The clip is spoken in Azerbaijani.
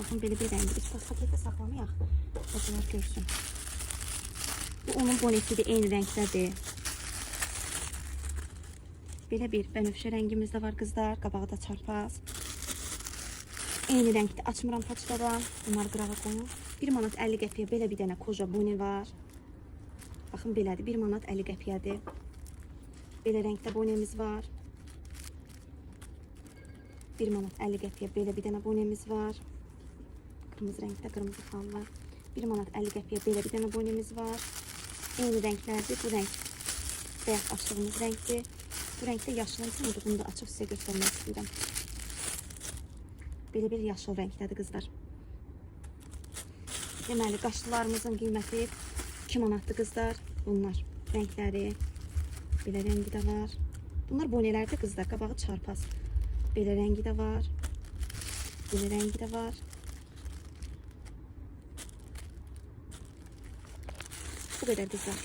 Baxın, belə bir rəngi. Biz paketə saxlamayaq. Bacılar görsün. Bu onun bonetidir, eyni rəngdədir. Belə bir bənövşə rəngimiz də var qızlar. Qabağı da çarpaz. Eyni rəngdə. Açmıram paçkadan. Bunları qırağa qoyun. 1 manat 50 qəpiyə belə bir dənə koja boni var. Baxın, belədir. 1 manat 50 qəpiyədir. Belə rəngdə bonemiz var. 1 manat 50 qəpiyə belə bir dənə bonemiz var. Qırmızı rəngdə, qırmızı xallı. 1 manat 50 qəpiyə belə bir dənə bonemiz var. Eyni rənglərdir. Bu rəng bəyaz açdığımız rəngdir. Bu rəngdə yaşılın bunu da açıb sizə göstərmək istəyirəm. Belə bir yaşıl rəngdədir qızlar. Deməli, qaşlılarımızın qiyməti 2 manatdır qızlar. Bunlar rəngləri. Belə rəngi də var. Bunlar bonelərdir qızlar. Qabağı çarpaz. Belə rəngi də var. Belə rəngi də var. Bu qədər qızlar.